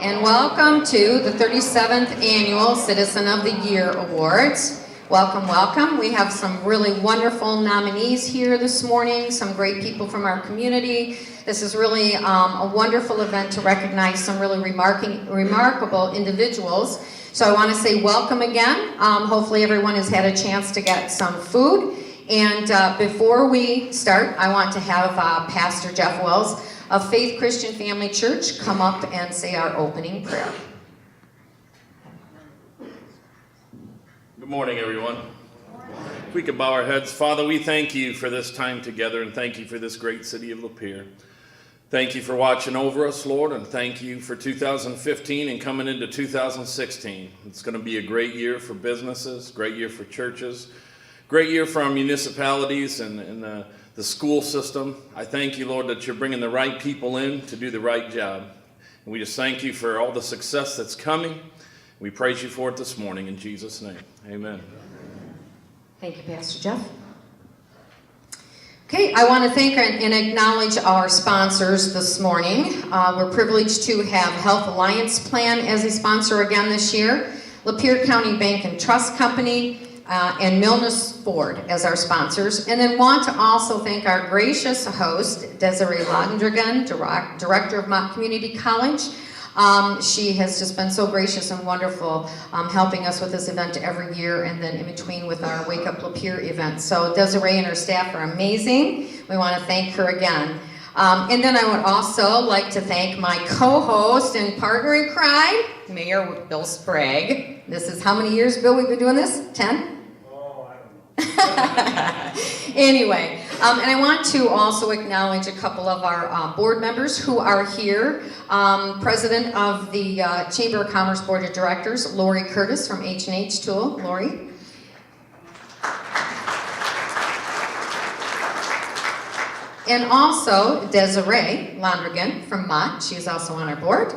and welcome to the 37th Annual Citizen of the Year Awards. Welcome, welcome. We have some really wonderful nominees here this morning, some great people from our community. This is really a wonderful event to recognize some really remarkable individuals. So I want to say welcome again. Hopefully everyone has had a chance to get some food. And before we start, I want to have Pastor Jeff Wells of Faith Christian Family Church come up and say our opening prayer. Good morning, everyone. If we could bow our heads. Father, we thank you for this time together, and thank you for this great city of Lapeer. Thank you for watching over us, Lord, and thank you for 2015 and coming into 2016. It's going to be a great year for businesses, great year for churches, great year for our municipalities and the school system. I thank you, Lord, that you're bringing the right people in to do the right job. And we just thank you for all the success that's coming. We praise you for it this morning in Jesus' name. Amen. Thank you, Pastor Jeff. Okay, I want to thank and acknowledge our sponsors this morning. We're privileged to have Health Alliance Plan as a sponsor again this year, Lapeer County Bank and Trust Company, and Milnes Ford as our sponsors. And then want to also thank our gracious host, Desiree Landrigan, Director of Mott Community College. She has just been so gracious and wonderful helping us with this event every year, and then in between with our Wake Up Lapeer event. So Desiree and her staff are amazing. We want to thank her again. And then I would also like to thank my co-host and partner in crime, Mayor Bill Sprague. This is how many years, Bill, we've been doing this? 10? Anyway, and I want to also acknowledge a couple of our board members who are here. President of the Chamber of Commerce Board of Directors, Lori Curtis from H&H Tool. Lori. And also Desiree Landrigan from Mott. She is also on our board.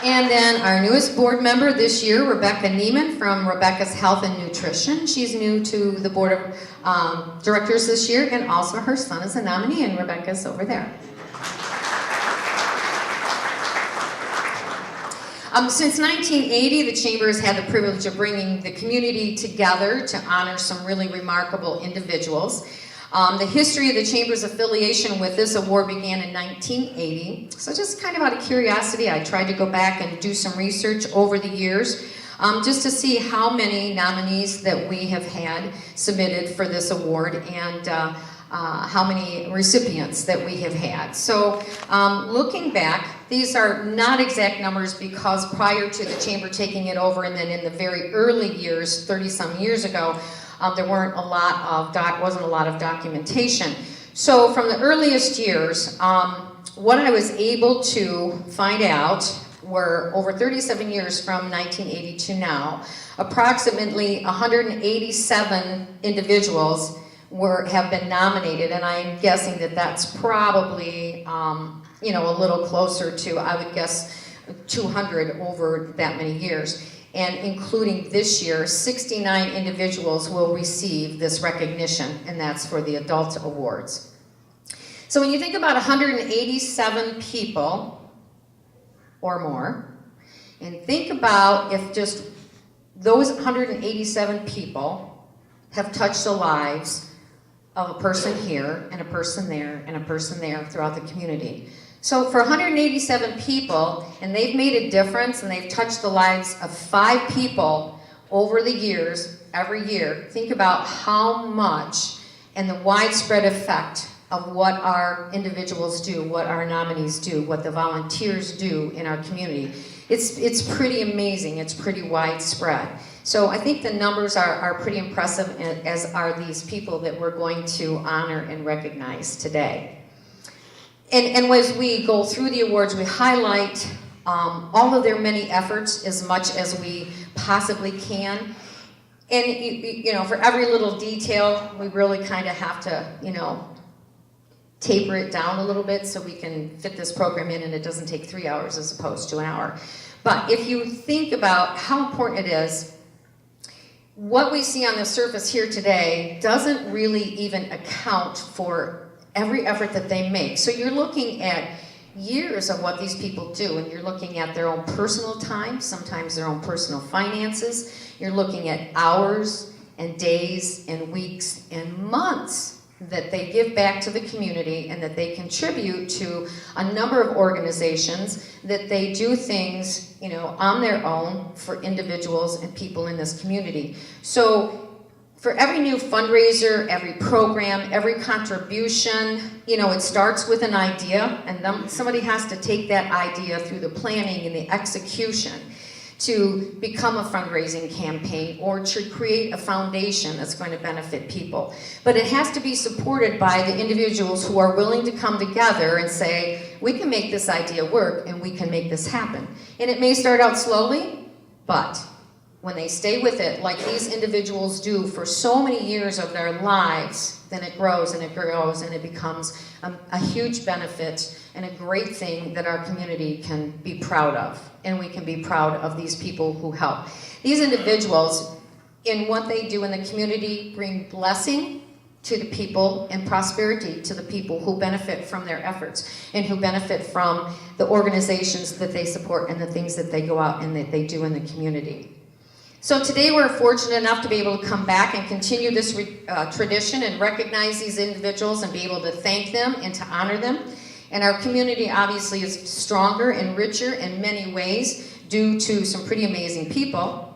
And then our newest board member this year, Rebecca Neiman from Rebecca's Health and Nutrition. She's new to the board of directors this year, and also her son is a nominee, and Rebecca's over there. Since 1980, the Chamber has had the privilege of bringing the community together to honor some really remarkable individuals. The history of the Chamber's affiliation with this award began in 1980. So just kind of out of curiosity, I tried to go back and do some research over the years just to see how many nominees that we have had submitted for this award and how many recipients that we have had. So looking back, these are not exact numbers because prior to the Chamber taking it over and then in the very early years, 30-some years ago, there wasn't a lot of documentation. So from the earliest years, what I was able to find out were over 37 years from 1980 to now, approximately 187 individuals have been nominated, and I'm guessing that that's probably a little closer to, I would guess, 200 over that many years. And including this year, 69 individuals will receive this recognition, and that's for the Adult Awards. So when you think about 187 people or more, and think about if just those 187 people have touched the lives of a person here, and a person there, and a person there throughout the community. So for 187 people, and they've made a difference, and they've touched the lives of 5 people over the years, every year, think about how much and the widespread effect of what our individuals do, what our nominees do, what the volunteers do in our community. It's pretty amazing. It's pretty widespread. So I think the numbers are pretty impressive, as are these people that we're going to honor and recognize today. And as we go through the awards, we highlight all of their many efforts as much as we possibly can. And for every little detail, we really kind of have to, taper it down a little bit so we can fit this program in and it doesn't take 3 hours as opposed to an hour. But if you think about how important it is, what we see on the surface here today doesn't really even account for every effort that they make. So you're looking at years of what these people do, and you're looking at their own personal time, sometimes their own personal finances. You're looking at hours and days and weeks and months that they give back to the community and that they contribute to a number of organizations, that they do things, you know, on their own for individuals and people in this community. So for every new fundraiser, every program, every contribution, you know, it starts with an idea, and then somebody has to take that idea through the planning and the execution to become a fundraising campaign or to create a foundation that's going to benefit people. But it has to be supported by the individuals who are willing to come together and say, we can make this idea work and we can make this happen. And it may start out slowly, but when they stay with it, like these individuals do for so many years of their lives, then it grows and it grows and it becomes a huge benefit and a great thing that our community can be proud of. And we can be proud of these people who help. These individuals, in what they do in the community, bring blessing to the people and prosperity to the people who benefit from their efforts and who benefit from the organizations that they support and the things that they go out and that they do in the community. So today we're fortunate enough to be able to come back and continue this tradition and recognize these individuals and be able to thank them and to honor them. And our community obviously is stronger and richer in many ways due to some pretty amazing people.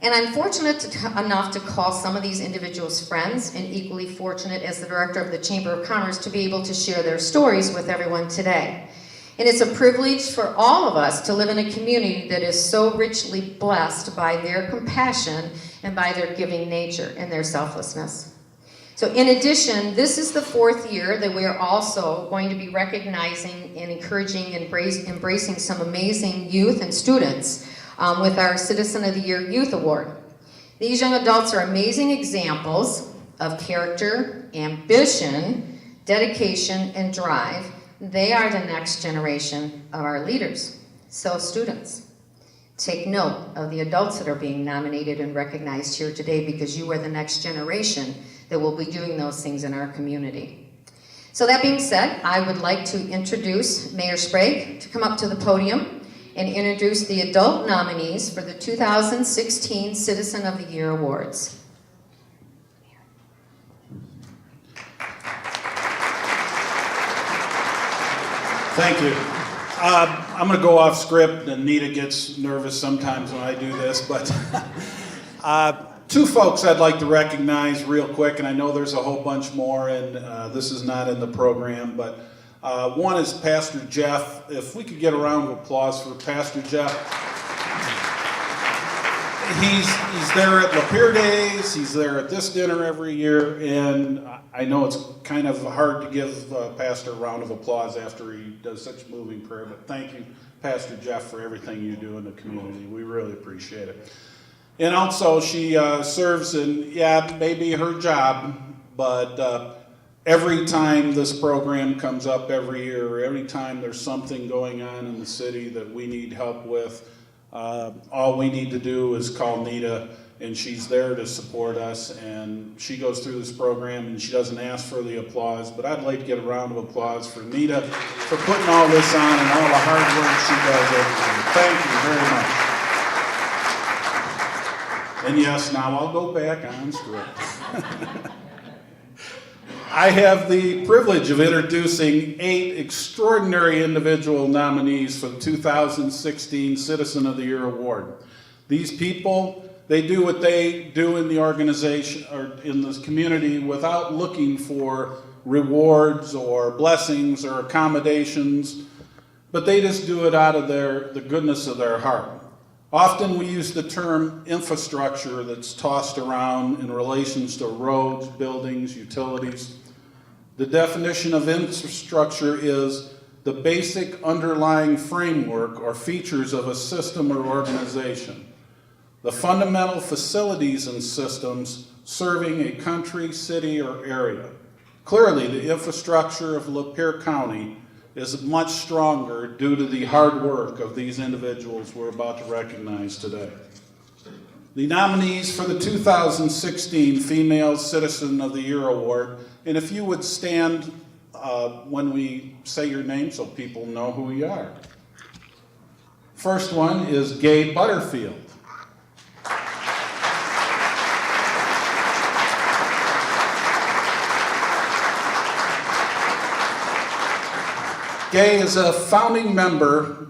And I'm fortunate enough to call some of these individuals friends, and equally fortunate as the director of the Chamber of Commerce to be able to share their stories with everyone today. And it's a privilege for all of us to live in a community that is so richly blessed by their compassion and by their giving nature and their selflessness. So in addition, this is the 4th year that we are also going to be recognizing and encouraging and embracing some amazing youth and students with our Citizen of the Year Youth Award. These young adults are amazing examples of character, ambition, dedication, and drive. They are the next generation of our leaders. So students, take note of the adults that are being nominated and recognized here today, because you are the next generation that will be doing those things in our community. So that being said, I would like to introduce Mayor Sprague to come up to the podium and introduce the adult nominees for the 2016 Citizen of the Year Awards. Thank you. I'm going to go off script, and Nita gets nervous sometimes when I do this, but two folks I'd like to recognize real quick, and I know there's a whole bunch more, and this is not in the program, but one is Pastor Jeff. If we could get a round of applause for Pastor Jeff. He's there at Lapeer Days, he's there at this dinner every year, and I know it's kind of hard to give Pastor a round of applause after he does such moving prayer, but thank you, Pastor Jeff, for everything you do in the community. We really appreciate it. And also, she serves in, maybe her job, but every time this program comes up every year, or every time there's something going on in the city that we need help with, all we need to do is call Nita, and she's there to support us, and she goes through this program and she doesn't ask for the applause, but I'd like to get a round of applause for Nita for putting all this on and all the hard work she does every day. Thank you very much. And yes, now I'll go back on script. I have the privilege of introducing 8 extraordinary individual nominees for the 2016 Citizen of the Year Award. These people, they do what they do in the organization or in this community without looking for rewards or blessings or accommodations, but they just do it out of the goodness of their heart. Often we use the term infrastructure that's tossed around in relations to roads, buildings, utilities. The definition of infrastructure is the basic underlying framework or features of a system or organization. The fundamental facilities and systems serving a country, city, or area. Clearly, the infrastructure of Lapeer County is much stronger due to the hard work of these individuals we're about to recognize today. The nominees for the 2016 Female Citizen of the Year Award, and if you would stand when we say your name so people know who you are. First one is Gay Butterfield. Gay is a founding member,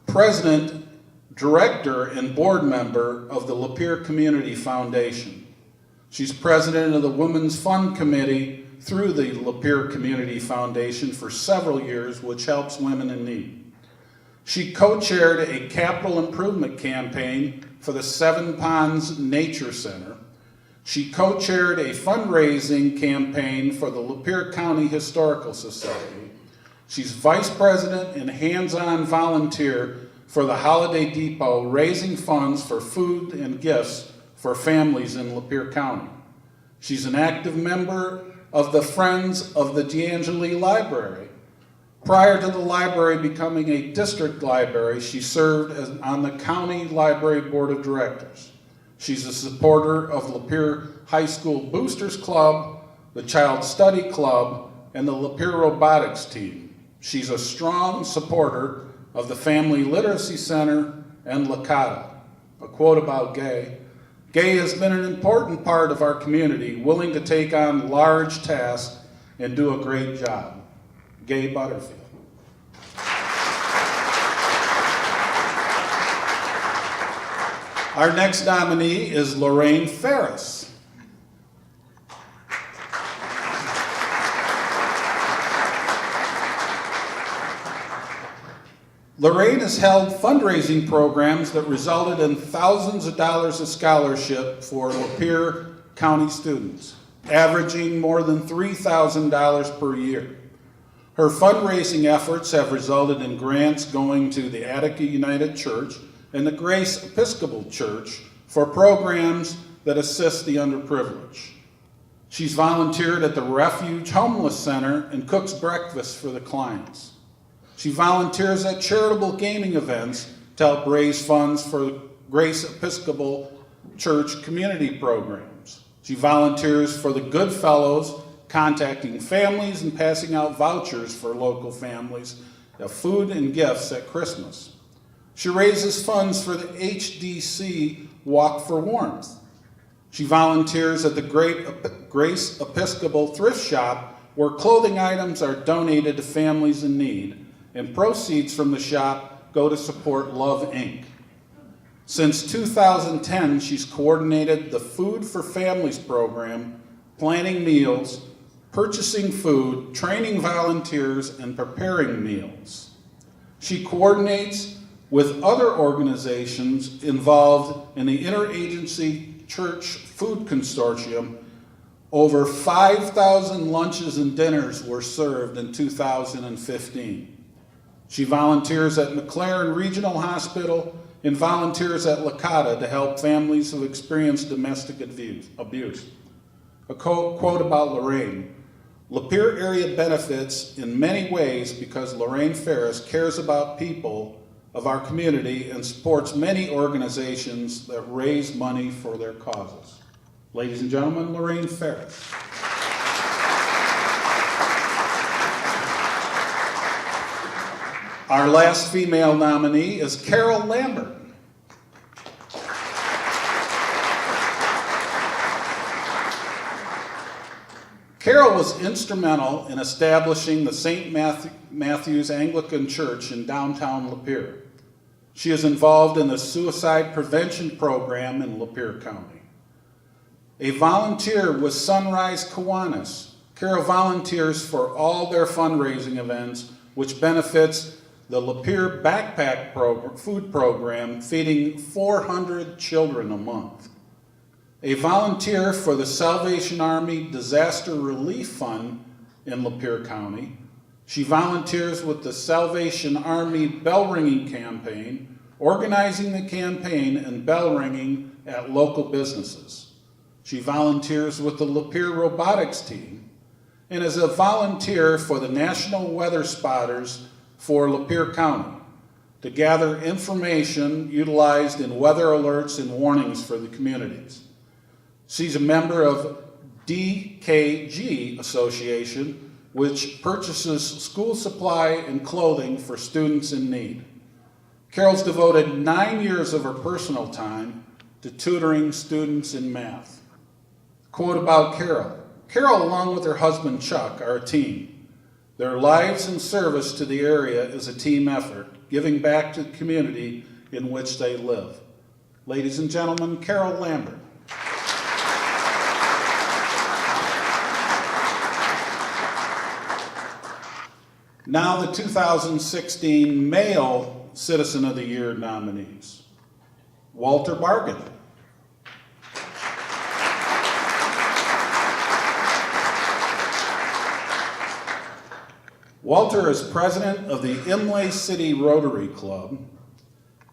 president, director, and board member of the Lapeer Community Foundation. She's president of the Women's Fund Committee through the Lapeer Community Foundation for several years, which helps women in need. She co-chaired a capital improvement campaign for the Seven Ponds Nature Center. She co-chaired a fundraising campaign for the Lapeer County Historical Society. She's vice president and hands-on volunteer for the Holiday Depot, raising funds for food and gifts for families in Lapeer County. She's an active member of the Friends of the D'Angeli Library. Prior to the library becoming a district library, she served on the County Library Board of Directors. She's a supporter of Lapeer High School Boosters Club, the Child Study Club, and the Lapeer Robotics Team. She's a strong supporter of the Family Literacy Center and LACADA. A quote about Gay: Gay has been an important part of our community, willing to take on large tasks and do a great job. Gay Butterfield. Our next nominee is Lorraine Ferris. Lorraine has held fundraising programs that resulted in thousands of dollars of scholarship for Lapeer County students, averaging more than $3,000 per year. Her fundraising efforts have resulted in grants going to the Attica United Church and the Grace Episcopal Church for programs that assist the underprivileged. She's volunteered at the Refuge Homeless Center and cooks breakfast for the clients. She volunteers at charitable gaming events to help raise funds for Grace Episcopal Church community programs. She volunteers for the Good Fellows, contacting families and passing out vouchers for local families of food and gifts at Christmas. She raises funds for the HDC Walk for Warmth. She volunteers at the Grace Episcopal Thrift Shop, where clothing items are donated to families in need, and proceeds from the shop go to support Love Inc. Since 2010, she's coordinated the Food for Families program, planning meals, purchasing food, training volunteers, and preparing meals. She coordinates with other organizations involved in the Interagency Church Food Consortium. Over 5,000 lunches and dinners were served in 2015. She volunteers at McLaren Regional Hospital and volunteers at LACADA to help families who experience domestic abuse. A quote about Lorraine: Lapeer area benefits in many ways because Lorraine Ferris cares about people of our community and supports many organizations that raise money for their causes. Ladies and gentlemen, Lorraine Ferris. Our last female nominee is Carol Lambert. Carol was instrumental in establishing the St. Matthew's Anglican Church in downtown Lapeer. She is involved in the suicide prevention program in Lapeer County. A volunteer with Sunrise Kiwanis, Carol volunteers for all their fundraising events, which benefits the Lapeer Backpack Food Program, feeding 400 children a month. A volunteer for the Salvation Army Disaster Relief Fund in Lapeer County. She volunteers with the Salvation Army Bell Ringing Campaign, organizing the campaign and bell ringing at local businesses. She volunteers with the Lapeer Robotics Team and is a volunteer for the National Weather Spotters for Lapeer County to gather information utilized in weather alerts and warnings for the communities. She's a member of DKG Association, which purchases school supply and clothing for students in need. Carol's devoted 9 years of her personal time to tutoring students in math. Quote about Carol. Carol, along with her husband Chuck, are a team. Their lives and service to the area is a team effort, giving back to the community in which they live. Ladies and gentlemen, Carol Lambert. Now the 2016 Male Citizen of the Year nominees. Walter Bargan. Walter is president of the Imlay City Rotary Club.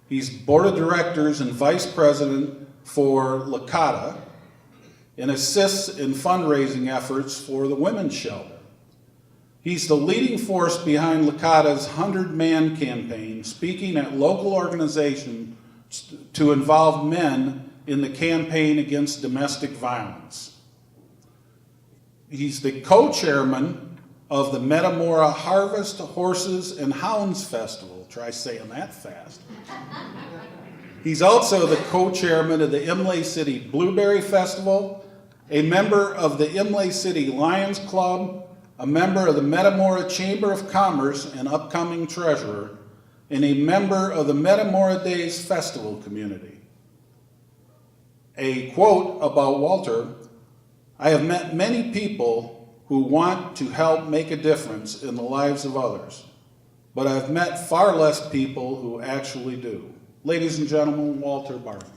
He's board of directors and vice president for Lakata and assists in fundraising efforts for the Women's Shelter. He's the leading force behind Lakata's 100-man campaign, speaking at local organizations to involve men in the campaign against domestic violence. He's the co-chairman of the Metamora Harvest Horses and Hounds Festival. Try saying that fast. He's also the co-chairman of the Imlay City Blueberry Festival, a member of the Imlay City Lions Club, a member of the Metamora Chamber of Commerce and upcoming treasurer, and a member of the Metamora Days Festival community. A quote about Walter, I have met many people who want to help make a difference in the lives of others, but I've met far less people who actually do. Ladies and gentlemen, Walter Bargan.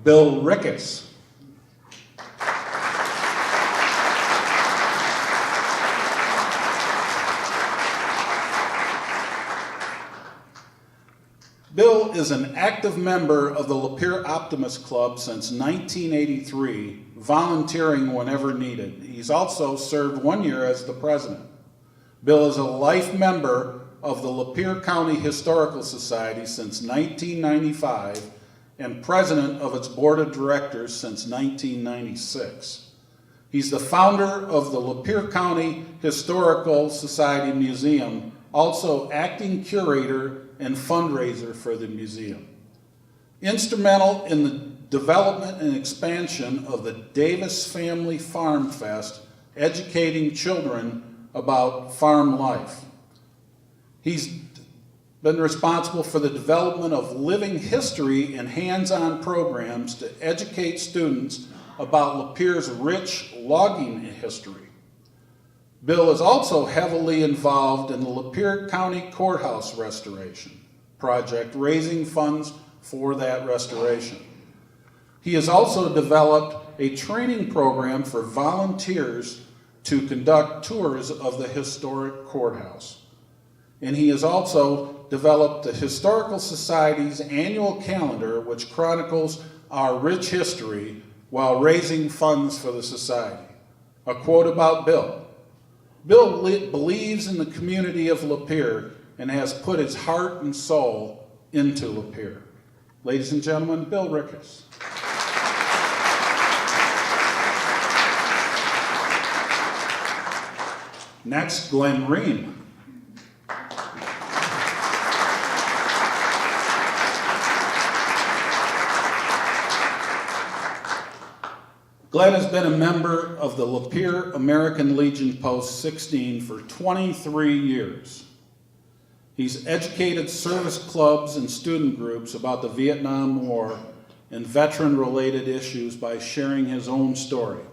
Bill Ricketts. Bill is an active member of the Lapeer Optimist Club since 1983, volunteering whenever needed. He's also served 1 year as the president. Bill is a life member of the Lapeer County Historical Society since 1995 and president of its board of directors since 1996. He's the founder of the Lapeer County Historical Society Museum, also acting curator and fundraiser for the museum. Instrumental in the development and expansion of the Davis Family Farm Fest, educating children about farm life. He's been responsible for the development of living history and hands-on programs to educate students about Lapeer's rich logging history. Bill is also heavily involved in the Lapeer County Courthouse restoration project, raising funds for that restoration. He has also developed a training program for volunteers to conduct tours of the historic courthouse. And he has also developed the Historical Society's annual calendar, which chronicles our rich history while raising funds for the society. A quote about Bill. Bill believes in the community of Lapeer and has put his heart and soul into Lapeer. Ladies and gentlemen, Bill Ricketts. Next, Glenn Ream. Glenn has been a member of the Lapeer American Legion Post 16 for 23 years. He's educated service clubs and student groups about the Vietnam War and veteran-related issues by sharing his own story.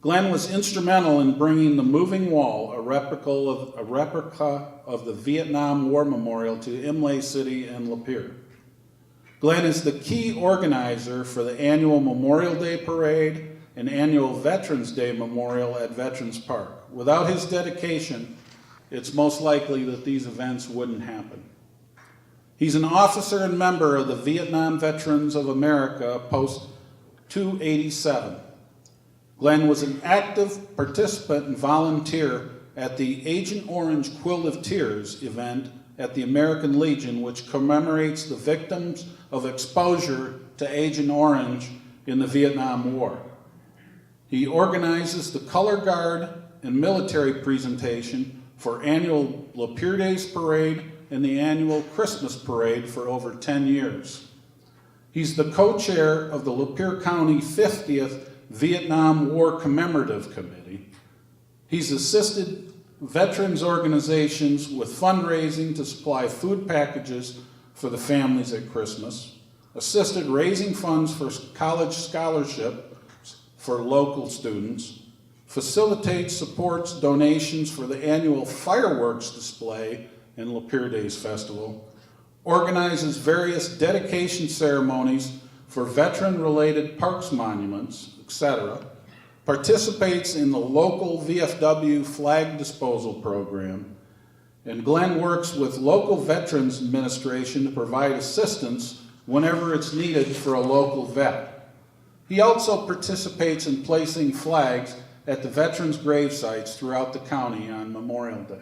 Glenn was instrumental in bringing the Moving Wall, a replica of the Vietnam War Memorial, to Imlay City and Lapeer. Glenn is the key organizer for the annual Memorial Day Parade and annual Veterans Day Memorial at Veterans Park. Without his dedication, it's most likely that these events wouldn't happen. He's an officer and member of the Vietnam Veterans of America, Post 287. Glenn was an active participant and volunteer at the Agent Orange Quilt of Tears event at the American Legion, which commemorates the victims of exposure to Agent Orange in the Vietnam War. He organizes the Color Guard and military presentation for annual Lapeer Days Parade and the annual Christmas Parade for over 10 years. He's the co-chair of the Lapeer County 50th Vietnam War Commemorative Committee. He's assisted veterans organizations with fundraising to supply food packages for the families at Christmas, assisted raising funds for college scholarships for local students, facilitates, supports donations for the annual fireworks display and Lapeer Days Festival, organizes various dedication ceremonies for veteran-related parks monuments, etc., participates in the local VFW flag disposal program, and Glenn works with local Veterans Administration to provide assistance whenever it's needed for a local vet. He also participates in placing flags at the veterans' grave sites throughout the county on Memorial Day.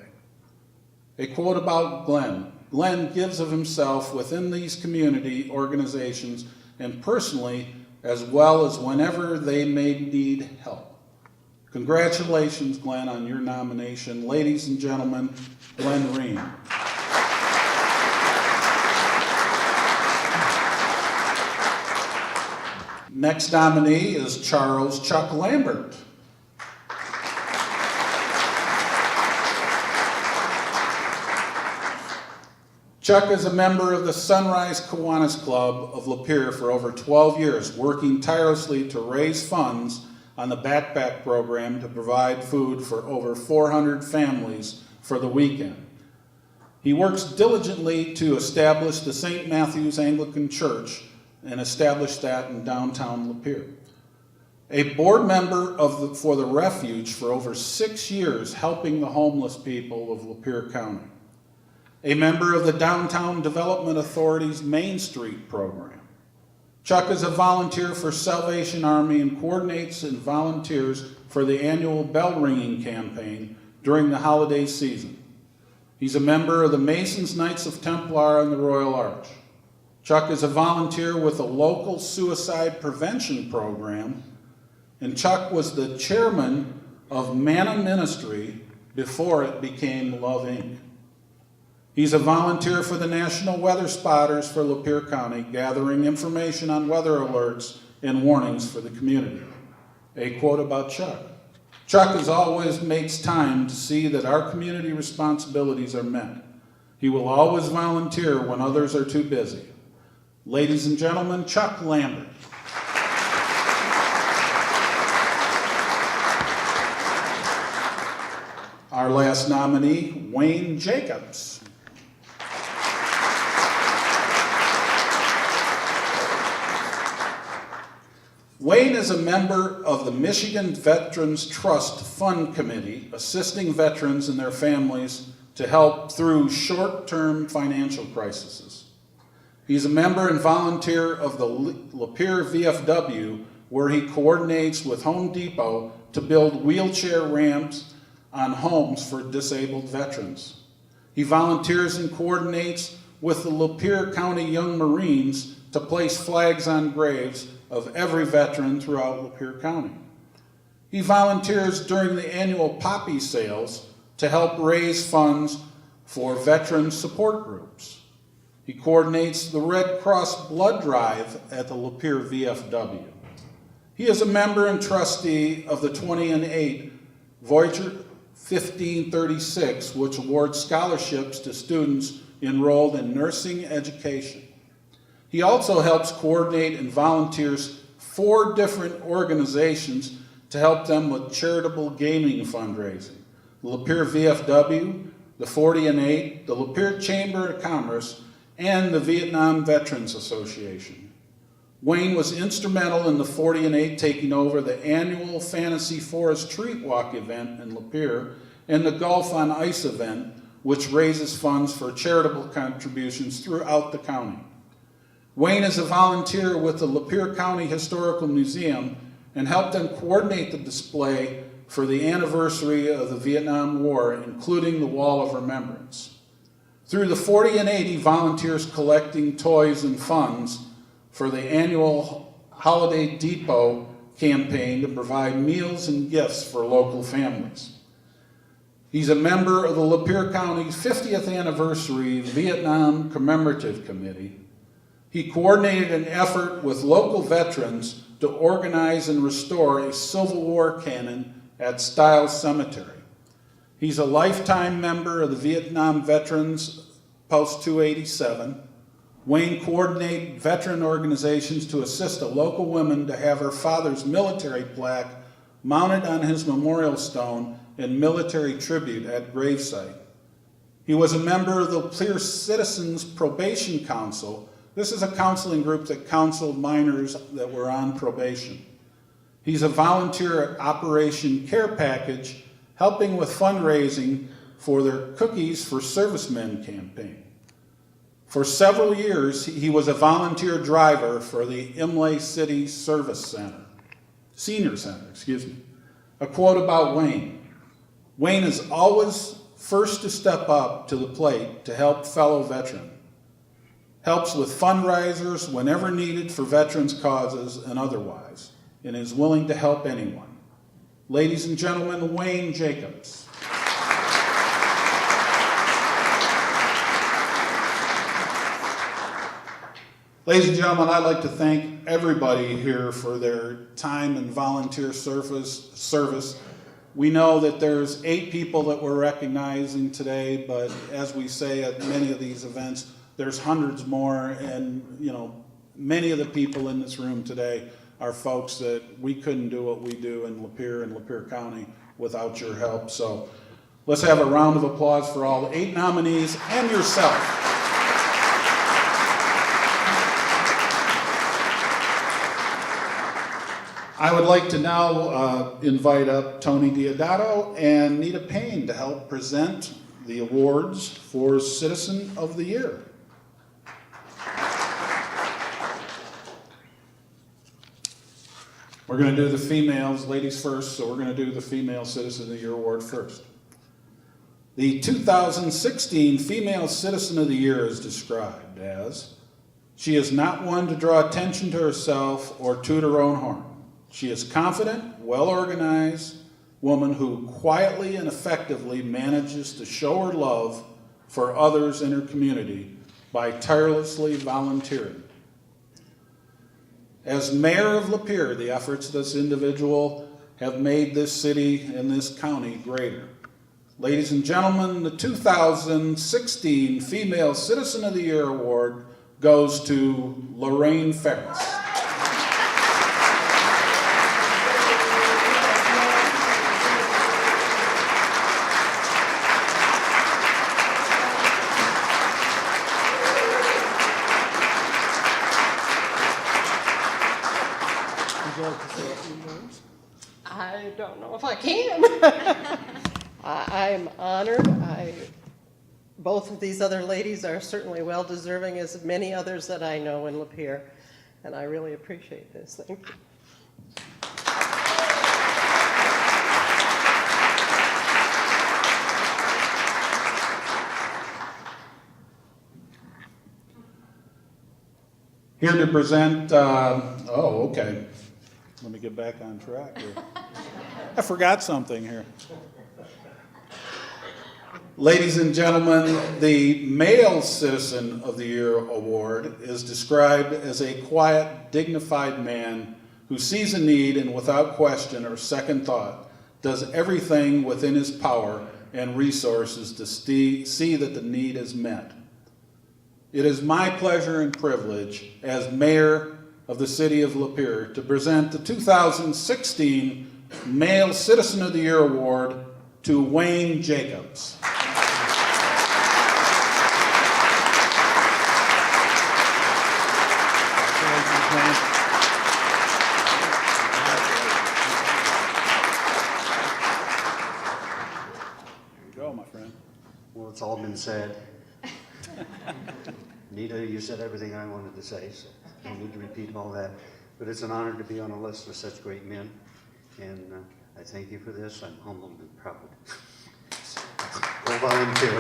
A quote about Glenn. Glenn gives of himself within these community organizations and personally, as well as whenever they may need help. Congratulations, Glenn, on your nomination. Ladies and gentlemen, Glenn Ream. Next nominee is Charles Chuck Lambert. Chuck is a member of the Sunrise Kiwanis Club of Lapeer for over 12 years, working tirelessly to raise funds on the backpack program to provide food for over 400 families for the weekend. He works diligently to establish the St. Matthew's Anglican Church and establish that in downtown Lapeer. A board member for the Refuge for over 6 years, helping the homeless people of Lapeer County. A member of the Downtown Development Authority's Main Street program. Chuck is a volunteer for Salvation Army and coordinates and volunteers for the annual bell ringing campaign during the holiday season. He's a member of the Masons Knights of Templar and the Royal Arch. Chuck is a volunteer with a local suicide prevention program, and Chuck was the chairman of Manna Ministry before it became Love Inc. He's a volunteer for the National Weather Spotters for Lapeer County, gathering information on weather alerts and warnings for the community. A quote about Chuck. Chuck as always makes time to see that our community responsibilities are met. He will always volunteer when others are too busy. Ladies and gentlemen, Chuck Lambert. Our last nominee, Wayne Jacobs. Wayne is a member of the Michigan Veterans Trust Fund Committee, assisting veterans and their families to help through short-term financial crises. He's a member and volunteer of the Lapeer VFW, where he coordinates with Home Depot to build wheelchair ramps on homes for disabled veterans. He volunteers and coordinates with the Lapeer County Young Marines to place flags on graves of every veteran throughout Lapeer County. He volunteers during the annual poppy sales to help raise funds for veteran support groups. He coordinates the Red Cross blood drive at the Lapeer VFW. He is a member and trustee of the 20 and 8 Voyager 1536, which awards scholarships to students enrolled in nursing education. He also helps coordinate and volunteers 4 different organizations to help them with charitable gaming fundraising. The Lapeer VFW, the 40 and 8, the Lapeer Chamber of Commerce, and the Vietnam Veterans Association. Wayne was instrumental in the 40 and 8 taking over the annual Fantasy Forest Treat Walk event in Lapeer and the Golf on Ice event, which raises funds for charitable contributions throughout the county. Wayne is a volunteer with the Lapeer County Historical Museum and helped them coordinate the display for the anniversary of the Vietnam War, including the Wall of Remembrance. Through the 40 and 80 volunteers collecting toys and funds for the annual Holiday Depot campaign to provide meals and gifts for local families. He's a member of the Lapeer County's 50th anniversary Vietnam Commemorative Committee. He coordinated an effort with local veterans to organize and restore a Civil War cannon at Stiles Cemetery. He's a lifetime member of the Vietnam Veterans Post 287. Wayne coordinated veteran organizations to assist a local woman to have her father's military plaque mounted on his memorial stone in military tribute at gravesite. He was a member of the Lapeer Citizens Probation Council. This is a counseling group that counseled minors that were on probation. He's a volunteer at Operation Care Package, helping with fundraising for their Cookies for Servicemen campaign. For several years, he was a volunteer driver for the Imlay City Senior Center. A quote about Wayne. Wayne is always first to step up to the plate to help fellow veterans. Helps with fundraisers whenever needed for veterans' causes and otherwise, and is willing to help anyone. Ladies and gentlemen, Wayne Jacobs. Ladies and gentlemen, I'd like to thank everybody here for their time and volunteer service. We know that there's 8 people that we're recognizing today, but as we say at many of these events, there's hundreds more, and many of the people in this room today are folks that we couldn't do what we do in Lapeer and Lapeer County without your help. So let's have a round of applause for all 8 nominees and yourself. I would like to now invite up Tony Diodato and Nita Payne to help present the awards for Citizen of the Year. We're going to do the females, ladies first, so we're going to do the Female Citizen of the Year award first. The 2016 Female Citizen of the Year is described as, she is not one to draw attention to herself or toot her own horn. She is confident, well-organized woman who quietly and effectively manages to show her love for others in her community by tirelessly volunteering. As mayor of Lapeer, the efforts of this individual have made this city and this county greater. Ladies and gentlemen, the 2016 Female Citizen of the Year award goes to Lorraine Ferris. I don't know if I can. I'm honored. Both of these other ladies are certainly well deserving, as many others that I know in Lapeer, and I really appreciate this. Thank you. Here to present, okay. Let me get back on track here. I forgot something here. Ladies and gentlemen, the Male Citizen of the Year award is described as a quiet, dignified man who sees a need and without question or second thought does everything within his power and resources to see that the need is met. It is my pleasure and privilege as mayor of the city of Lapeer to present the 2016 Male Citizen of the Year award to Wayne Jacobs. Here you go, my friend. Well, it's all been said. Nita, you said everything I wanted to say, so I don't need to repeat all that. But it's an honor to be on a list with such great men, and I thank you for this. I'm humbled and proud. Go volunteer.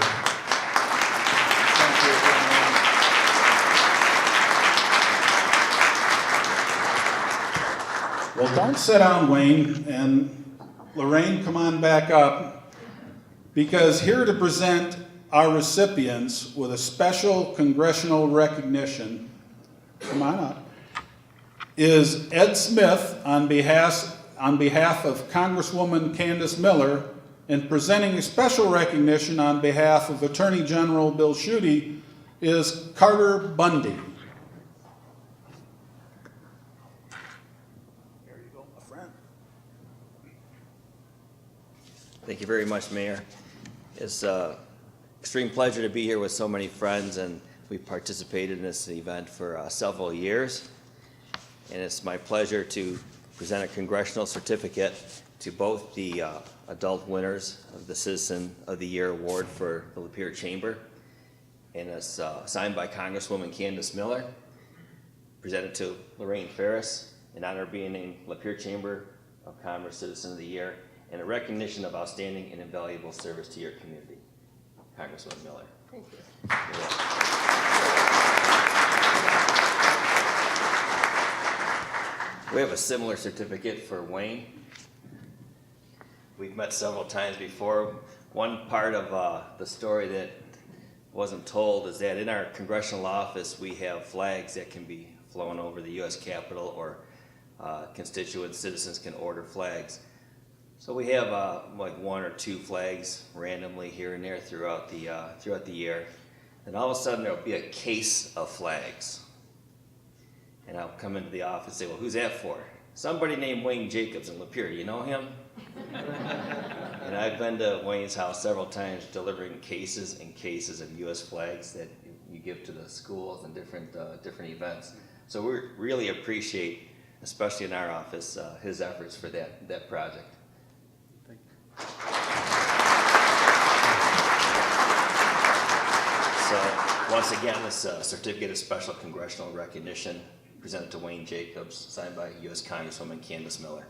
Well, don't sit down, Wayne, and Lorraine, come on back up, because here to present our recipients with a special congressional recognition, come on up, is Ed Smith on behalf of Congresswoman Candace Miller, and presenting a special recognition on behalf of Attorney General Bill Schuette is Carter Bundy. There you go, my friend. Thank you very much, Mayor. It's an extreme pleasure to be here with so many friends, and we've participated in this event for several years. And it's my pleasure to present a congressional certificate to both the adult winners of the Citizen of the Year Award for the Lapeer Chamber. And it's signed by Congresswoman Candace Miller, presented to Lorraine Ferris, in honor of being named Lapeer Chamber of Commerce Citizen of the Year, and a recognition of outstanding and invaluable service to your community. Congresswoman Miller. Thank you. You're welcome. We have a similar certificate for Wayne. We've met several times before. One part of the story that wasn't told is that in our congressional office we have flags that can be flown over the U.S. Capitol, or constituent citizens can order flags. So we have like 1 or 2 flags randomly here and there throughout the year. And all of a sudden there'll be a case of flags. And I'll come into the office and say, well, who's that for? Somebody named Wayne Jacobs in Lapeer. Do you know him? And I've been to Wayne's house several times delivering cases and cases of U.S. flags that you give to the schools and different events. So we really appreciate, especially in our office, his efforts for that project. Thank you. So once again, this certificate of special congressional recognition presented to Wayne Jacobs, signed by U.S. Congresswoman Candace Miller.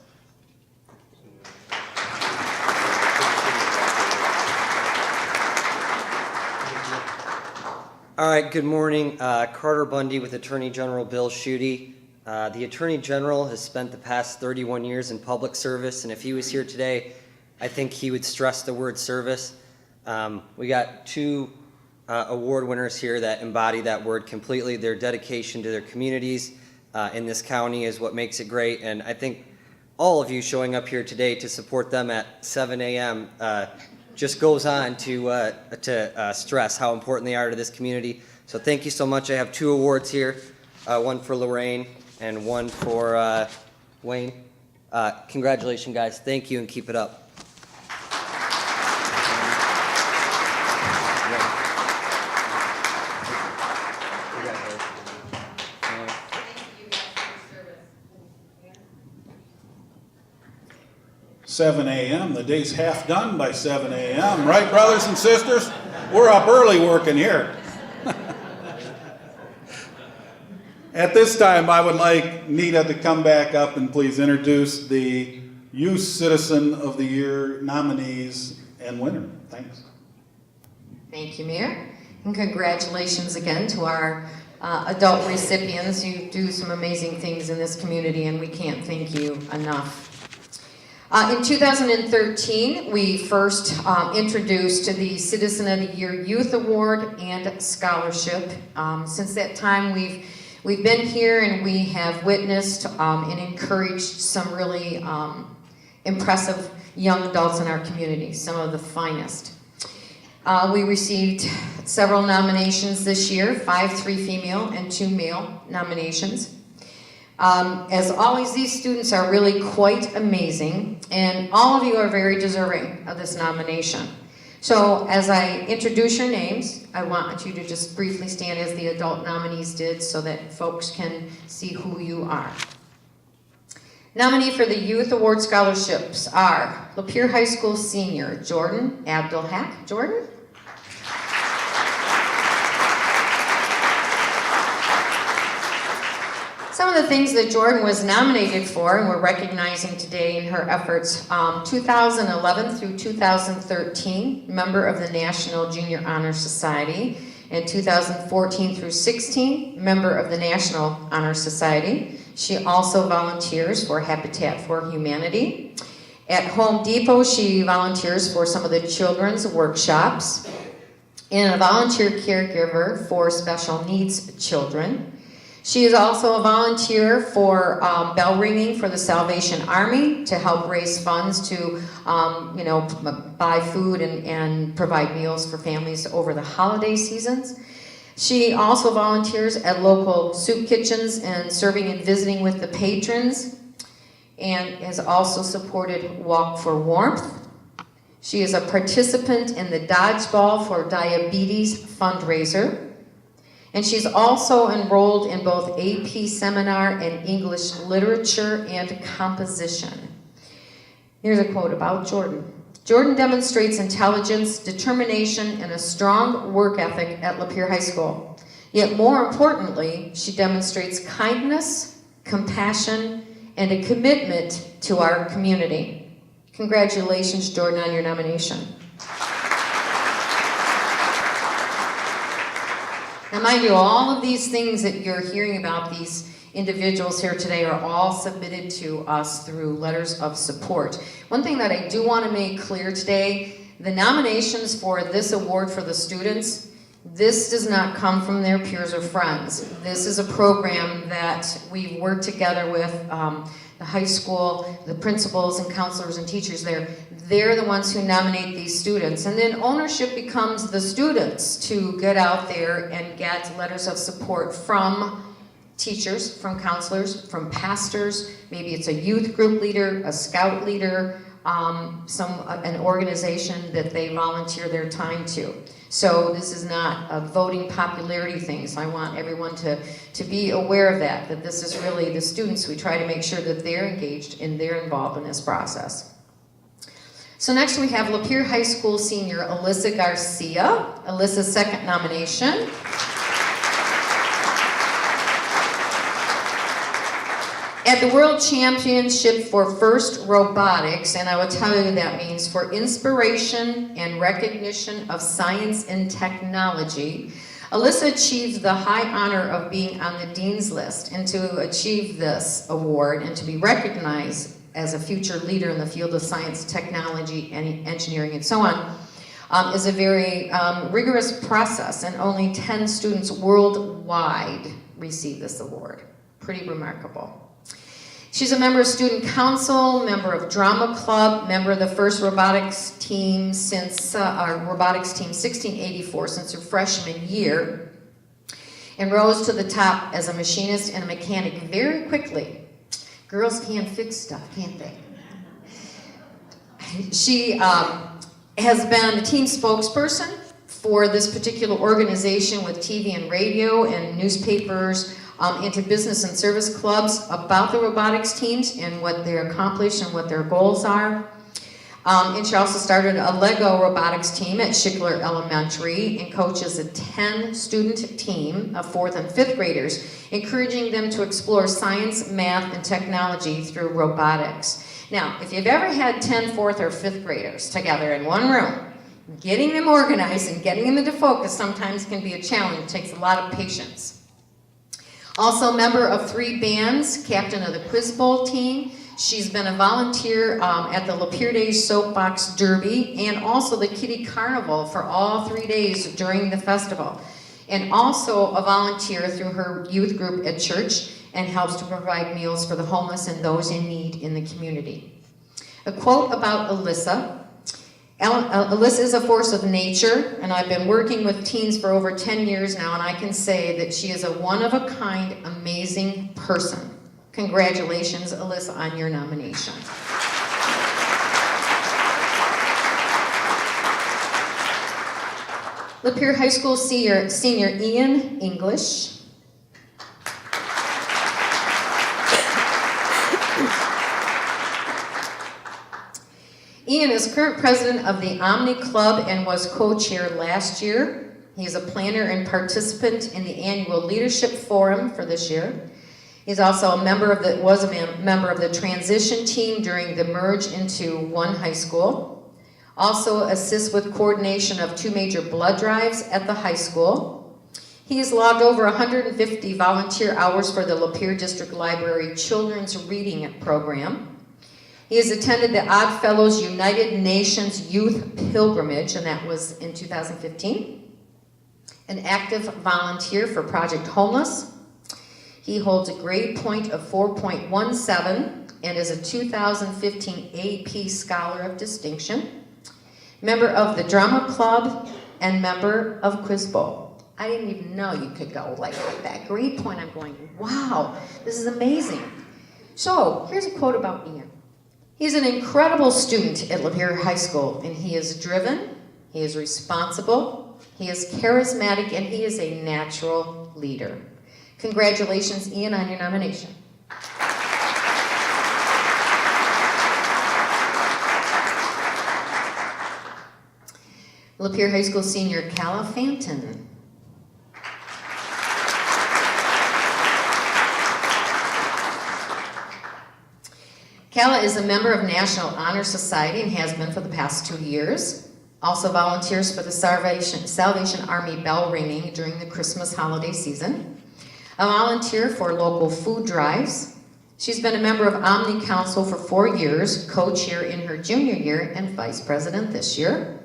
All right, good morning. Carter Bundy with Attorney General Bill Schuette. The Attorney General has spent the past 31 years in public service, and if he was here today, I think he would stress the word service. We got 2 award winners here that embody that word completely. Their dedication to their communities in this county is what makes it great, and I think all of you showing up here today to support them at 7 a.m. Just goes on to stress how important they are to this community. So thank you so much. I have 2 awards here, one for Lorraine and one for Wayne. Congratulations, guys. Thank you, and keep it up. $7 a.m. The day's half done by 7 a.m. Right, brothers and sisters? We're up early working here. At this time, I would like Nita to come back up and please introduce the Youth Citizen of the Year nominees and winner. Thanks. Thank you, Mayor. And congratulations again to our adult recipients. You do some amazing things in this community, and we can't thank you enough. In 2013, we first introduced the Citizen of the Year Youth Award and Scholarship. Since that time, we've been here and we have witnessed and encouraged some really impressive young adults in our community, some of the finest. We received several nominations this year, 5 female and 2 male nominations. As always, these students are really quite amazing, and all of you are very deserving of this nomination. So as I introduce your names, I want you to just briefly stand as the adult nominees did so that folks can see who you are. Nominee for the Youth Award Scholarships are Lapeer High School senior Jordan Abdulhak. Jordan? Some of the things that Jordan was nominated for and we're recognizing today in her efforts, 2011 through 2013, member of the National Junior Honor Society, and 2014 through 16, member of the National Honor Society. She also volunteers for Habitat for Humanity. At Home Depot, she volunteers for some of the children's workshops and a volunteer caregiver for special needs children. She is also a volunteer for bell ringing for the Salvation Army to help raise funds to, buy food and provide meals for families over the holiday seasons. She also volunteers at local soup kitchens and serving and visiting with the patrons, and has also supported Walk for Warmth. She is a participant in the Dodgeball for Diabetes fundraiser. And she's also enrolled in both AP Seminar and English Literature and Composition. Here's a quote about Jordan. Jordan demonstrates intelligence, determination, and a strong work ethic at Lapeer High School. Yet more importantly, she demonstrates kindness, compassion, and a commitment to our community. Congratulations, Jordan, on your nomination. Now, mind you, all of these things that you're hearing about, these individuals here today, are all submitted to us through letters of support. One thing that I do want to make clear today, the nominations for this award for the students, this does not come from their peers or friends. This is a program that we've worked together with the high school, the principals and counselors and teachers there. They're the ones who nominate these students. And then ownership becomes the students to get out there and get letters of support from teachers, from counselors, from pastors. Maybe it's a youth group leader, a scout leader, an organization that they volunteer their time to. So this is not a voting popularity thing. So I want everyone to be aware of that this is really the students. We try to make sure that they're engaged and they're involved in this process. So next we have Lapeer High School senior Alyssa Garcia, Alyssa's second nomination. At the World Championship for First Robotics, and I will tell you that means for inspiration and recognition of science and technology, Alyssa achieved the high honor of being on the Dean's List. And to achieve this award and to be recognized as a future leader in the field of science, technology, and engineering, and so on, is a very rigorous process, and only 10 students worldwide receive this award. Pretty remarkable. She's a member of Student Council, member of Drama Club, member of the first robotics team since, robotics team 1684, since her freshman year, and rose to the top as a machinist and a mechanic very quickly. Girls can fix stuff, can't they? She has been a team spokesperson for this particular organization with TV and radio and newspapers, into business and service clubs about the robotics teams and what they accomplish and what their goals are. And she also started a Lego robotics team at Schickler Elementary and coaches a 10-student team of 4th and 5th graders, encouraging them to explore science, math, and technology through robotics. Now, if you've ever had 10 4th or 5th graders together in one room, getting them organized and getting them into focus sometimes can be a challenge. It takes a lot of patience. Also a member of 3 bands, captain of the Quiz Bowl team. She's been a volunteer at the Lapeer Days Soapbox Derby and also the Kitty Carnival for all 3 days during the festival. And also a volunteer through her youth group at church and helps to provide meals for the homeless and those in need in the community. A quote about Alyssa. Alyssa is a force of nature, and I've been working with teens for over 10 years now, and I can say that she is a one-of-a-kind, amazing person. Congratulations, Alyssa, on your nomination. Lapeer High School senior Ian English. Ian is current president of the Omni Club and was co-chair last year. He's a planner and participant in the annual leadership forum for this year. He's also a member of the transition team during the merge into one high school. Also assists with coordination of 2 major blood drives at the high school. He has logged over 150 volunteer hours for the Lapeer District Library Children's Reading Program. He has attended the Odd Fellows United Nations Youth Pilgrimage, and that was in 2015. An active volunteer for Project Homeless. He holds a grade point of 4.17 and is a 2015 AP Scholar of Distinction. Member of the Drama Club and member of Quiz Bowl. I didn't even know you could go like that grade point. I'm going, wow, this is amazing. So here's a quote about Ian. He's an incredible student at Lapeer High School, and he is driven, he is responsible, he is charismatic, and he is a natural leader. Congratulations, Ian, on your nomination. Lapeer High School senior Calla Fanton. Calla is a member of National Honor Society and has been for the past 2 years. Also volunteers for the Salvation Army bell ringing during the Christmas holiday season. A volunteer for local food drives. She's been a member of Omni Council for 4 years, co-chair in her junior year, and vice president this year.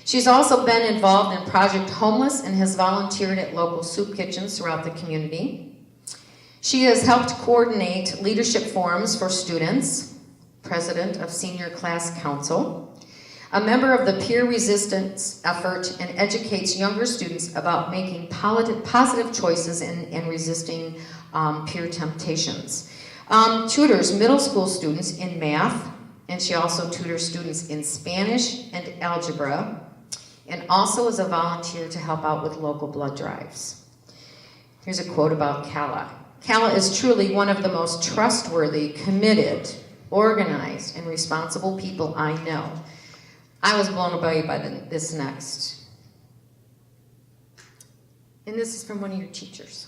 She's also been involved in Project Homeless and has volunteered at local soup kitchens throughout the community. She has helped coordinate leadership forums for students, president of Senior Class Council, a member of the peer resistance effort, and educates younger students about making positive choices and resisting peer temptations. Tutors middle school students in math, and she also tutors students in Spanish and algebra, and also is a volunteer to help out with local blood drives. Here's a quote about Calla. Calla is truly one of the most trustworthy, committed, organized, and responsible people I know. I was blown away by this next. And this is from one of your teachers.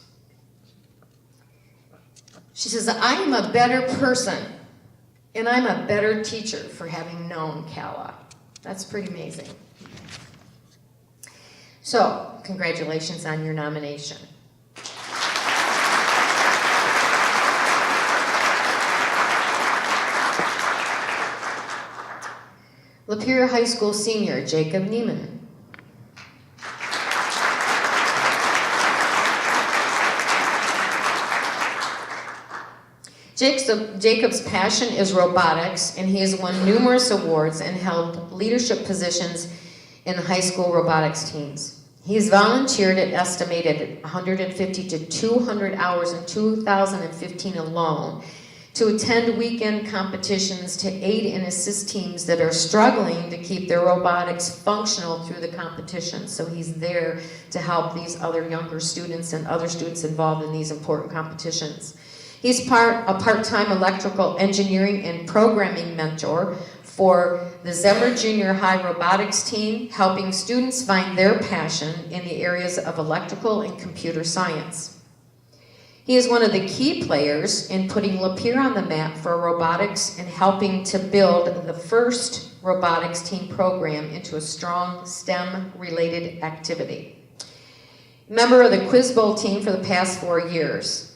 She says, I am a better person, and I'm a better teacher for having known Calla. That's pretty amazing. So, congratulations on your nomination. Lapeer High School senior Jacob Neiman. Jacob's passion is robotics, and he has won numerous awards and held leadership positions in the high school robotics teams. He's volunteered at estimated 150 to 200 hours in 2015 alone to attend weekend competitions to aid and assist teams that are struggling to keep their robotics functional through the competition. So he's there to help these other younger students and other students involved in these important competitions. He's a part-time electrical engineering and programming mentor for the Zemmer Junior High robotics team, helping students find their passion in the areas of electrical and computer science. He is one of the key players in putting Lapeer on the map for robotics and helping to build the first robotics team program into a strong STEM-related activity. Member of the Quiz Bowl team for the past 4 years.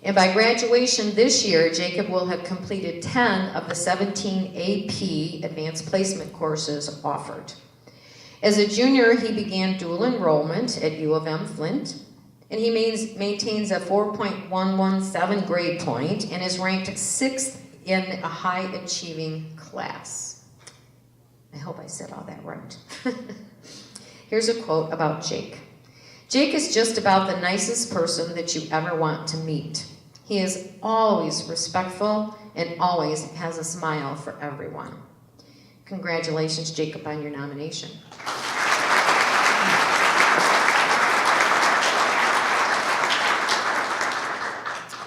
And by graduation this year, Jacob will have completed 10 of the 17 AP advanced placement courses offered. As a junior, he began dual enrollment at U of M Flint, and he maintains a 4.117 grade point and is ranked 6th in a high achieving class. I hope I said all that right. Here's a quote about Jake. Jake is just about the nicest person that you ever want to meet. He is always respectful and always has a smile for everyone. Congratulations, Jacob, on your nomination.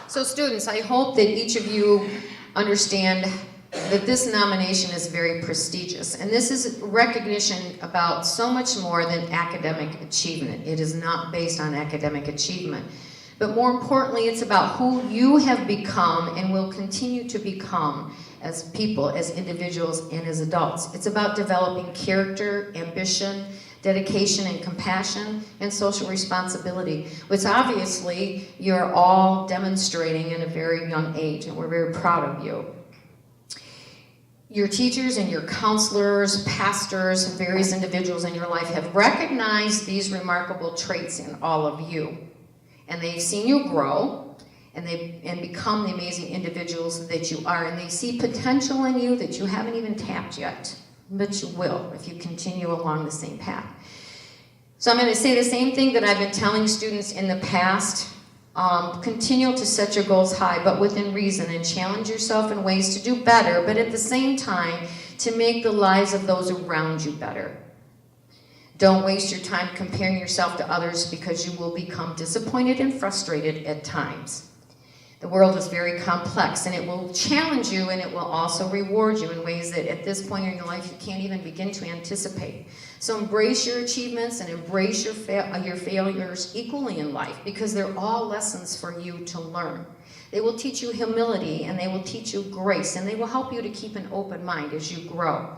So students, I hope that each of you understand that this nomination is very prestigious. And this is recognition about so much more than academic achievement. It is not based on academic achievement. But more importantly, it's about who you have become and will continue to become as people, as individuals, and as adults. It's about developing character, ambition, dedication and compassion, and social responsibility, which obviously you're all demonstrating in a very young age, and we're very proud of you. Your teachers and your counselors, pastors, and various individuals in your life have recognized these remarkable traits in all of you. And they've seen you grow and become the amazing individuals that you are. And they see potential in you that you haven't even tapped yet, but you will if you continue along the same path. So I'm going to say the same thing that I've been telling students in the past. Continue to set your goals high, but within reason, and challenge yourself in ways to do better, but at the same time, to make the lives of those around you better. Don't waste your time comparing yourself to others, because you will become disappointed and frustrated at times. The world is very complex, and it will challenge you, and it will also reward you in ways that at this point in your life you can't even begin to anticipate. So embrace your achievements and embrace your failures equally in life, because they're all lessons for you to learn. They will teach you humility, and they will teach you grace, and they will help you to keep an open mind as you grow.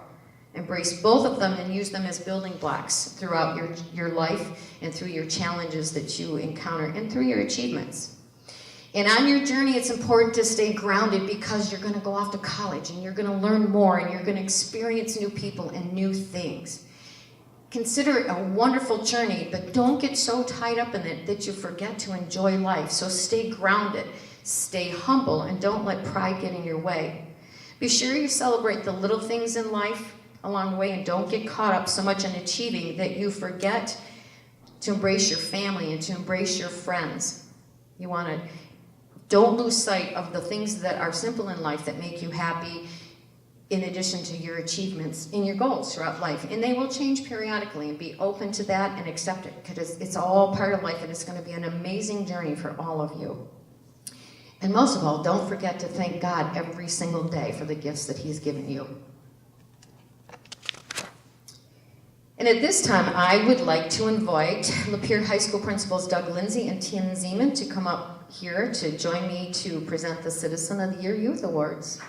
Embrace both of them and use them as building blocks throughout your life and through your challenges that you encounter and through your achievements. And on your journey, it's important to stay grounded, because you're going to go off to college and you're going to learn more and you're going to experience new people and new things. Consider it a wonderful journey, but don't get so tied up in it that you forget to enjoy life. So stay grounded, stay humble, and don't let pride get in your way. Be sure you celebrate the little things in life along the way, and don't get caught up so much in achieving that you forget to embrace your family and to embrace your friends. Don't lose sight of the things that are simple in life that make you happy, in addition to your achievements and your goals throughout life. And they will change periodically, and be open to that and accept it, because it's all part of life, and it's going to be an amazing journey for all of you. And most of all, don't forget to thank God every single day for the gifts that He's given you. And at this time, I would like to invite Lapeer High School Principals Doug Lindsay and Tim Zeman to come up here to join me to present the Citizen of the Year Youth Awards.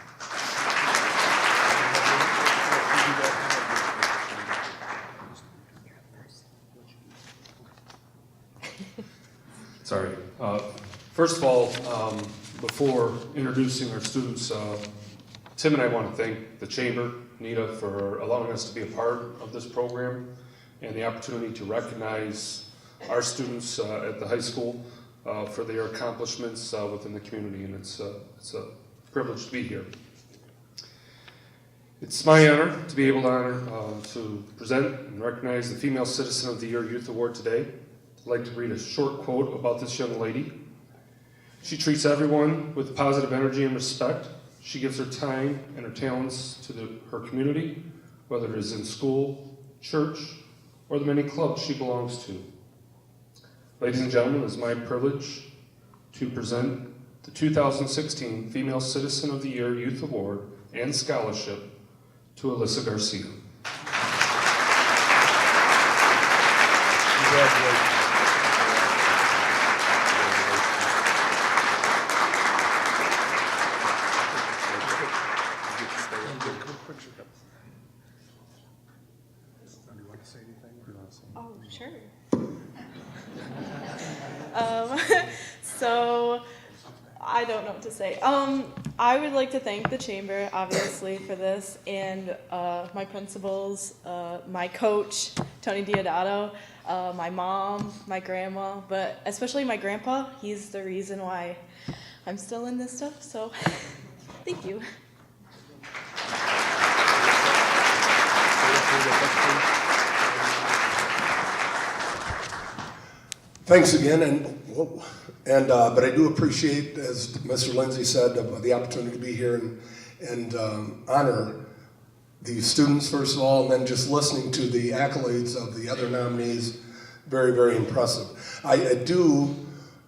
Sorry. First of all, before introducing our students, Tim and I want to thank the Chamber, Nita, for allowing us to be a part of this program and the opportunity to recognize our students at the high school for their accomplishments within the community, and it's a privilege to be here. It's my honor to be able to present and recognize the Female Citizen of the Year Youth Award today. I'd like to read a short quote about this young lady. She treats everyone with positive energy and respect. She gives her time and her talents to her community, whether it is in school, church, or the many clubs she belongs to. Ladies and gentlemen, it is my privilege to present the 2016 Female Citizen of the Year Youth Award and Scholarship to Alyssa Garcia. Congratulations. Oh, sure. So, I don't know what to say. I would like to thank the Chamber, obviously, for this, and my principals, my coach, Tony Diodato, my mom, my grandma, but especially my grandpa. He's the reason why I'm still in this stuff, so thank you. Thanks again, but I do appreciate, as Mr. Lindsay said, the opportunity to be here and honor the students first of all, and then just listening to the accolades of the other nominees. Very, very impressive. I do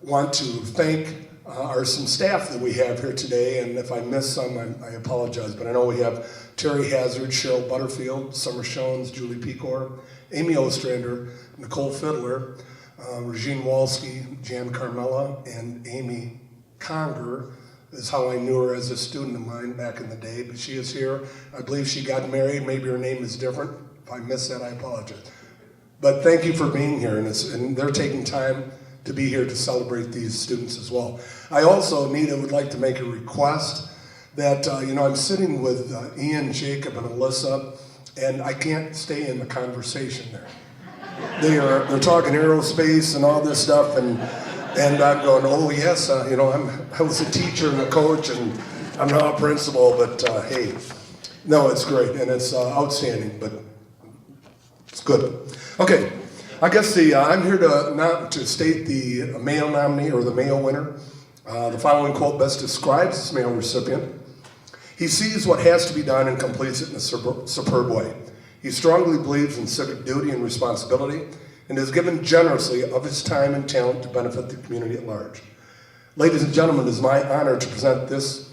want to thank some staff that we have here today, and if I miss some, I apologize, but I know we have Terry Hazard, Cheryl Butterfield, Summer Shones, Julie Pecor, Amy Ostrander, Nicole Fiddler, Regine Walski, Jan Carmella, and Amy Conger is how I knew her as a student of mine back in the day, but she is here. I believe she got married. Maybe her name is different. If I missed that, I apologize. But thank you for being here, and they're taking time to be here to celebrate these students as well. I also, Nita, would like to make a request that, I'm sitting with Ian, Jacob, and Alyssa, and I can't stay in the conversation there. They're talking aerospace and all this stuff, and I'm going, oh yes, I was a teacher and a coach, and I'm now a principal, but hey, no, it's great, and it's outstanding, but it's good. Okay, I guess I'm here to state the male nominee or the male winner. The following quote best describes this male recipient. He sees what has to be done and completes it in a superb way. He strongly believes in civic duty and responsibility and has given generously of his time and talent to benefit the community at large. Ladies and gentlemen, it is my honor to present this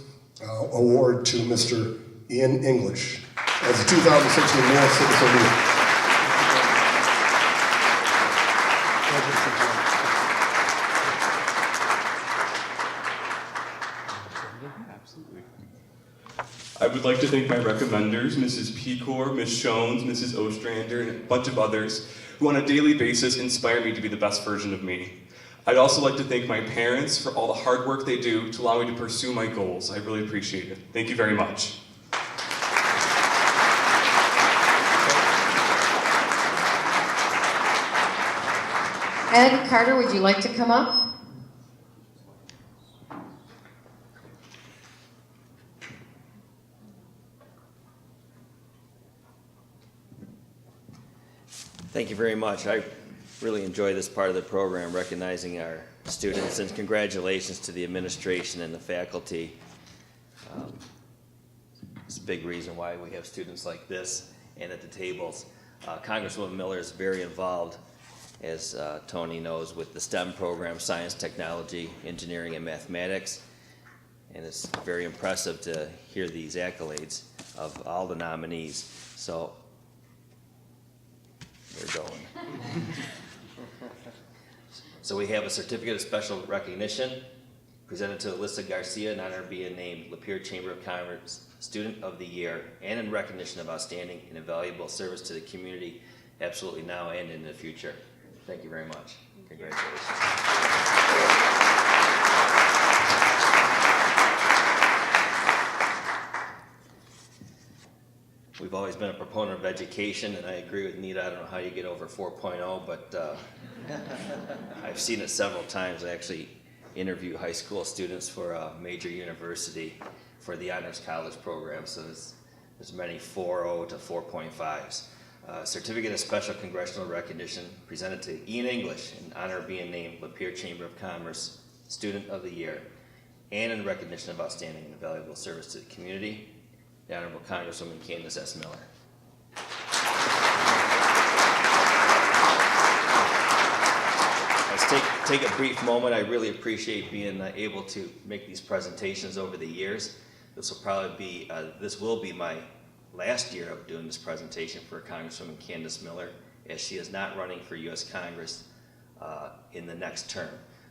award to Mr. Ian English as the 2016 Male Citizen of the Year. I would like to thank my recommenders, Mrs. Pecor, Ms. Shones, Mrs. Ostrander, and a bunch of others who on a daily basis inspire me to be the best version of me. I'd also like to thank my parents for all the hard work they do to allow me to pursue my goals. I really appreciate it. Thank you very much. Ed Carter, would you like to come up? Thank you very much. I really enjoy this part of the program, recognizing our students, and congratulations to the administration and the faculty. It's a big reason why we have students like this and at the tables. Congresswoman Miller is very involved, as Tony knows, with the STEM program, science, technology, engineering, and mathematics. And it's very impressive to hear these accolades of all the nominees. So they're going. So we have a certificate of special recognition presented to Alyssa Garcia in honor of being named Lapeer Chamber of Commerce Student of the Year and in recognition of outstanding and invaluable service to the community, absolutely now and in the future. Thank you very much. Congratulations. We've always been a proponent of education, and I agree with Nita. I don't know how you get over 4.0, but I've seen it several times. I actually interview high school students for a major university for the Honors College program, so there's many 4.0 to 4.5s. Certificate of Special Congressional Recognition presented to Ian English in honor of being named Lapeer Chamber of Commerce Student of the Year and in recognition of outstanding and valuable service to the community, the Honorable Congresswoman Candace S. Miller. Let's take a brief moment. I really appreciate being able to make these presentations over the years. This will be my last year of doing this presentation for Congresswoman Candace Miller, as she is not running for U.S. Congress in the next term.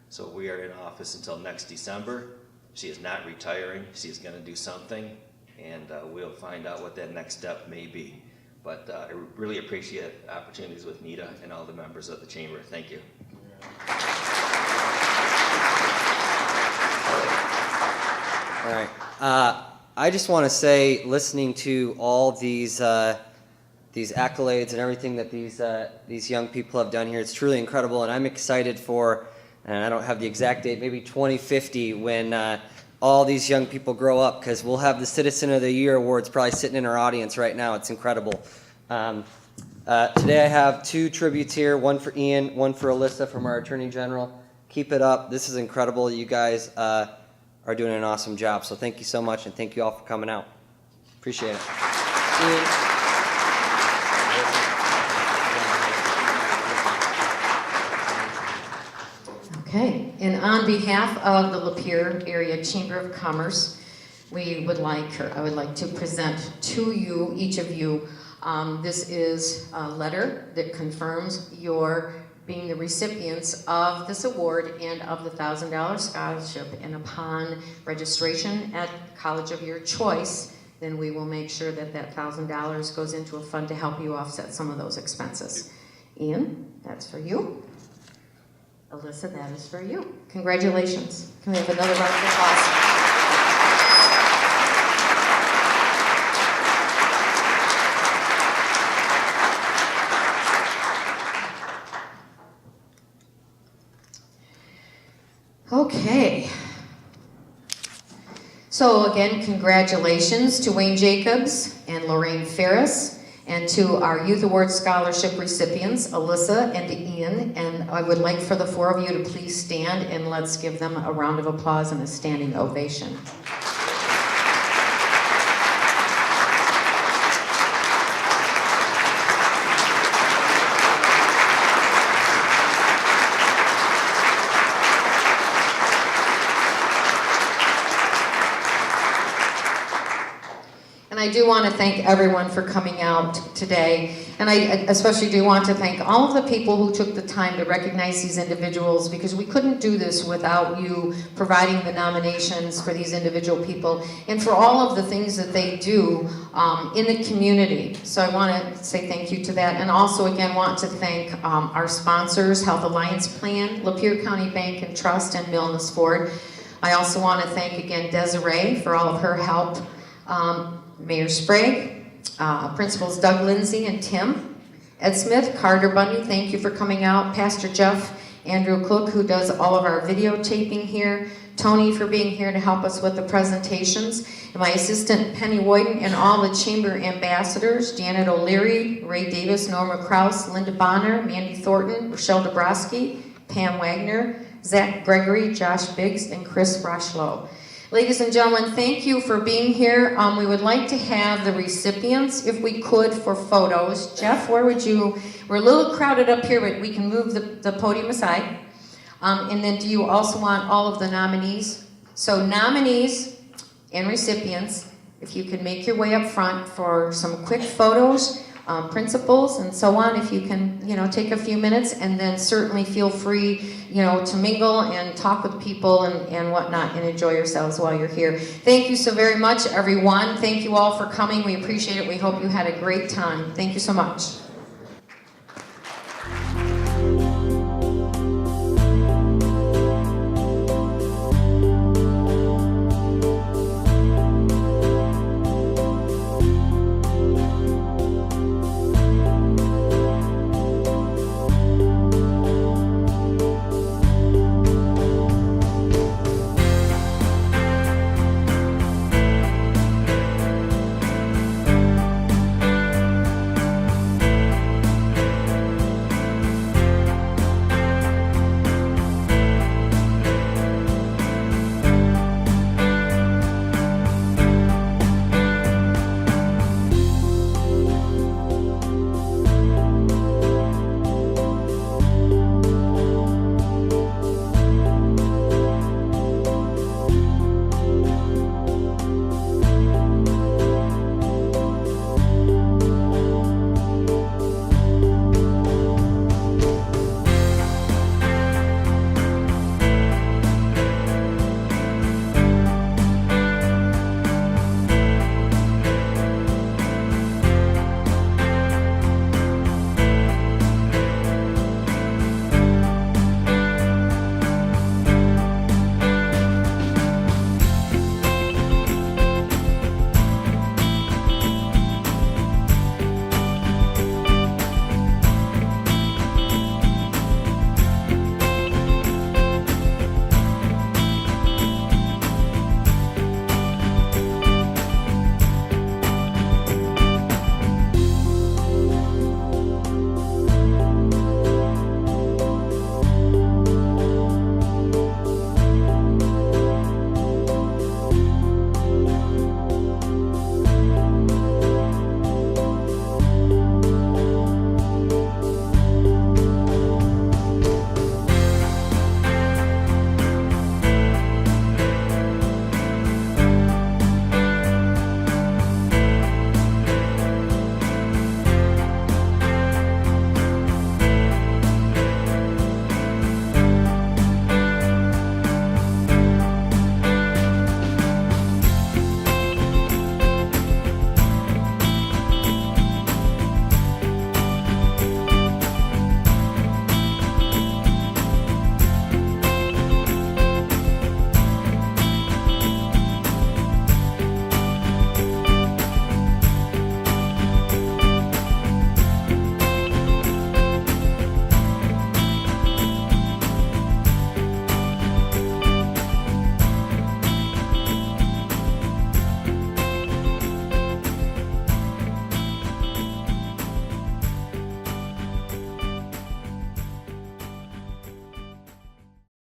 So we are in office until next December. She is not retiring. She is going to do something, and we'll find out what that next step may be. But I really appreciate opportunities with Nita and all the members of the Chamber. Thank you. All right. I just want to say, listening to all these accolades and everything that these young people have done here, it's truly incredible, and I'm excited for, and I don't have the exact date, maybe 2050, when all these young people grow up, because we'll have the Citizen of the Year awards probably sitting in our audience right now. It's incredible. Today I have two tributes here, one for Ian, one for Alyssa from our Attorney General. Keep it up. This is incredible. You guys are doing an awesome job. So thank you so much, and thank you all for coming out. Appreciate it. Ian. Okay, and on behalf of the Lapeer Area Chamber of Commerce, I would like to present to you, each of you, this is a letter that confirms your being the recipients of this award and of the $1,000 scholarship. And upon registration at college of your choice, then we will make sure that that $1,000 goes into a fund to help you offset some of those expenses. Ian, that's for you. Alyssa, that is for you. Congratulations. Can we have another round of applause? Okay. So again, congratulations to Wayne Jacobs and Lorraine Ferris, and to our Youth Award Scholarship recipients, Alyssa and Ian. And I would like for the four of you to please stand, and let's give them a round of applause and a standing ovation. And I do want to thank everyone for coming out today. And I especially do want to thank all of the people who took the time to recognize these individuals, because we couldn't do this without you providing the nominations for these individual people and for all of the things that they do in the community. So I want to say thank you to that. And also again want to thank our sponsors, Health Alliance Plan, Lapeer County Bank and Trust, and Milnes Ford. I also want to thank again Desiree for all of her help. Mayor Sprague, Principals Doug Lindsay and Tim, Ed Smith, Carter Bundy, thank you for coming out, Pastor Jeff, Andrew Cook, who does all of our videotaping here, Tony for being here to help us with the presentations, and my assistant Penny Woyden, and all the chamber ambassadors, Janet O'Leary, Ray Davis, Norma Kraus, Linda Bonner, Mandy Thornton, Rochelle Dabrowski, Pam Wagner, Zach Gregory, Josh Biggs, and Chris Rochlow. Ladies and gentlemen, thank you for being here. We would like to have the recipients, if we could, for photos. Jeff, where would you, we're a little crowded up here, but we can move the podium aside. And then do you also want all of the nominees? So nominees and recipients, if you can make your way up front for some quick photos, principals and so on, if you can, take a few minutes, and then certainly feel free, to mingle and talk with people and whatnot, and enjoy yourselves while you're here. Thank you so very much, everyone. Thank you all for coming. We appreciate it. We hope you had a great time. Thank you so much.